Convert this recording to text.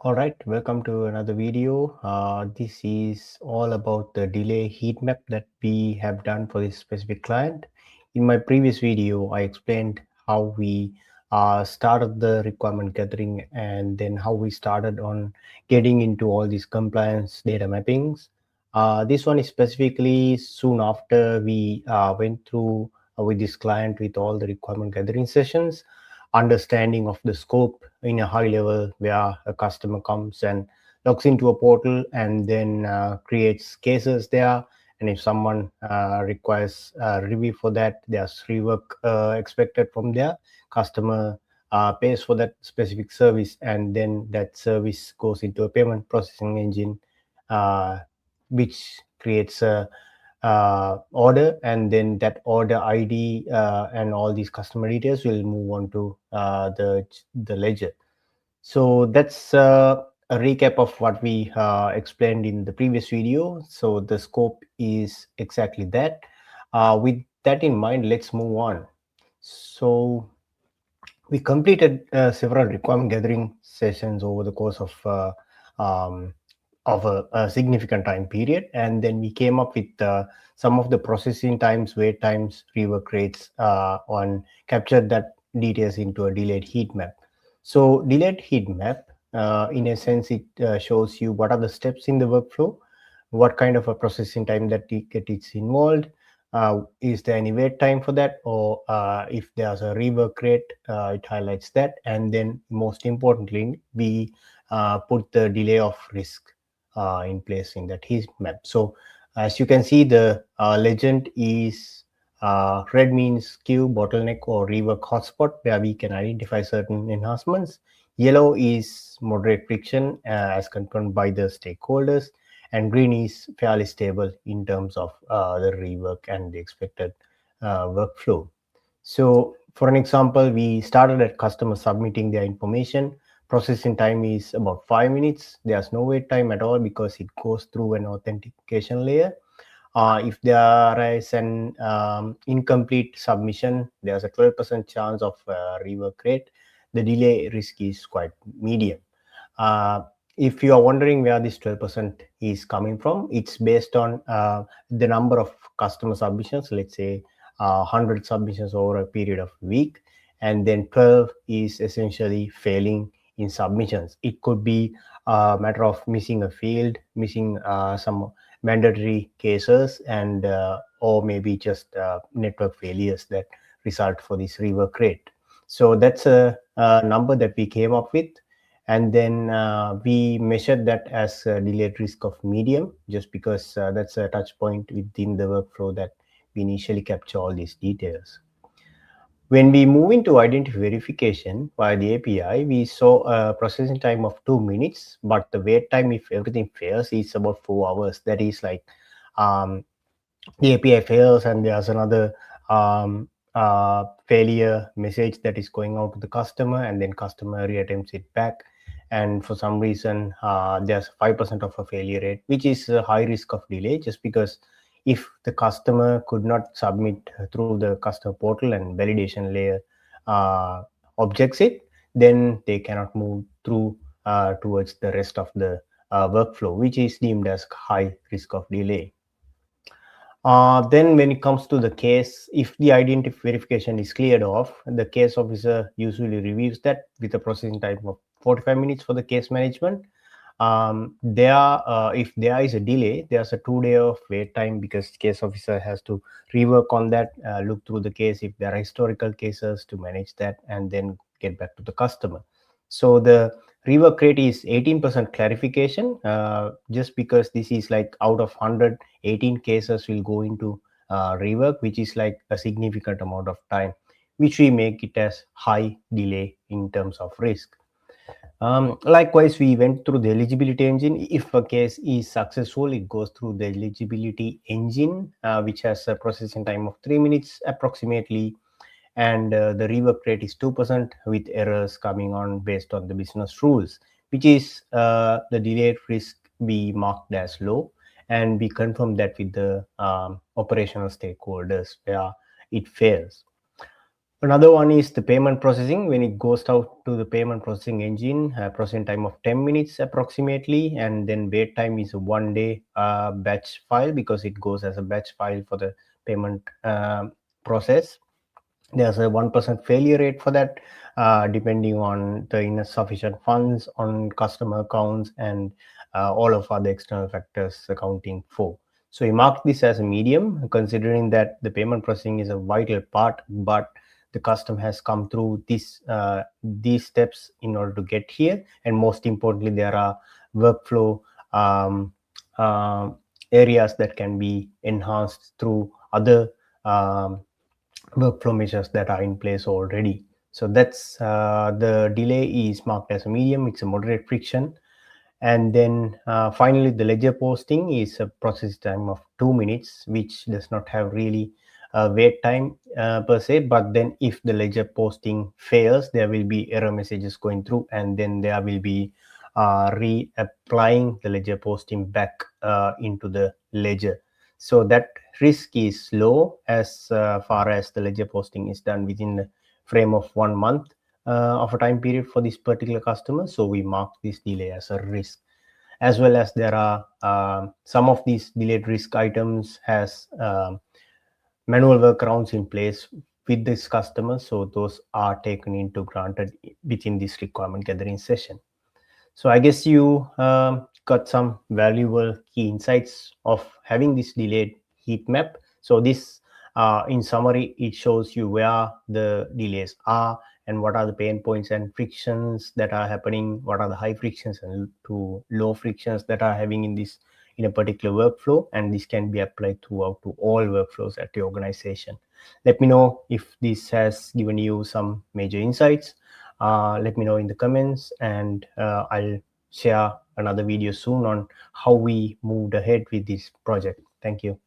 All right, welcome to another video. This is all about the delay heat map that we have done for this specific client. In my previous video, I explained how we started the requirement gathering and then how we started on getting into all these compliance data mappings. This one is specifically soon after we went through with this client with all the requirement gathering sessions, understanding of the scope in a high level where a customer comes and logs into a portal and then creates cases there. And if someone requires review for that, there's rework expected from there. Customer pays for that specific service, and then that service goes into a payment processing engine, uh, which creates a order, and then that order ID and all these customer details will move on to the ledger. So that's a recap of what we explained in the previous video. So the scope is exactly that. With that in mind, let's move on. So we completed several requirement gathering sessions over the course um, of a significant time period, and then we came up with some of the processing times, wait times, rework rates, on captured that details into a delayed heat map. So delayed heat map, in a sense, it shows you what are the steps in the workflow, what kind of a processing time that it is involved, is there any wait time for that, or if there's a rework rate, it highlights that. And then most importantly, we put the delay of risk in place in that heat map. So as you can see, the legend is red means queue, bottleneck, or rework hotspot, where we can identify certain enhancements. Yellow is moderate friction as confirmed by the stakeholders, and green is fairly stable in terms of the rework and the expected workflow. So for an example, we started at customer submitting their information. Processing time is about 5 minutes. There's no wait time at all because it goes through an authentication layer. If there is an incomplete submission, there's a 12% chance of rework rate. The delay risk is quite medium. Uh, if you are wondering where this 12% is coming from, it's based on the number of customer submissions, let's say 100 submissions over a period of a week, and then 12 is essentially failing in submissions. It could be a matter of missing a field, missing some mandatory cases, and or maybe just network failures that result for this rework rate. So that's a number that we came up with, and then we measured that as a delayed risk of medium, just because that's a touch point within the workflow that we initially capture all these details. When we move into identity verification via the API, we saw a processing time of 2 minutes, but the wait time, if everything fails, is about 4 hours. That is like um, the API fails and there's another failure message that is going out to the customer, and then customer reattempts it back. And for some reason, there's 5% of a failure rate, which is a high risk of delay, just because if the customer could not submit through the customer portal and validation layer uh, objects it, then they cannot move through towards the rest of the workflow, which is deemed as high risk of delay. Then when it comes to the case, if the identity verification is cleared off, the case officer usually reviews that with a processing time of 45 minutes for the case management. If there is a delay, there's a 2 day of wait time, because case officer has to rework on that, look through the case if there are historical cases to manage that, and then get back to the customer. So the rework rate is 18% clarification, just because this is like out of 100, 18 cases will go into rework, which is like a significant amount of time, which we make it as high delay in terms of risk. Likewise, we went through the eligibility engine. If a case is successful, it goes through the eligibility engine, which has a processing time of 3 minutes approximately, and the rework rate is 2%, with errors coming on based on the business rules, which is the delayed risk we marked as low, and we confirm that with the operational stakeholders where it fails. Another one is the payment processing. When it goes out to the payment processing engine, processing time of 10 minutes approximately, and then wait time is a 1 day batch file, because it goes as a batch file for the payment process. There's a 1% failure rate for that, depending on the insufficient funds on customer accounts and all of other external factors accounting for. So we mark this as a medium, considering that the payment processing is a vital part, but the custom has come through these steps in order to get here. And most importantly, there are workflow um, uh, areas that can be enhanced through other workflow measures that are in place already. So that's the delay is marked as a medium. It's a moderate friction. And then finally, the ledger posting is a process time of 2 minutes, which does not have really wait time per se. But then if the ledger posting fails, there will be error messages going through, and then there will be reapplying the ledger posting back into the ledger. So that risk is low as far as the ledger posting is done within the frame of 1 month of a time period for this particular customer. So we mark this delay as a risk. As well as there are some of these delayed risk items has manual workarounds in place with this customer. So those are taken into granted within this requirement gathering session. So I guess you got some valuable key insights of having this delayed heat map. So this, in summary, it shows you where the delays are and what are the pain points and frictions that are happening, what are the high frictions and to low frictions that are having in a particular workflow, and this can be applied throughout to all workflows at the organization. Let me know if this has given you some major insights. Let me know in the comments, and I'll share another video soon on how we moved ahead with this project. Thank you.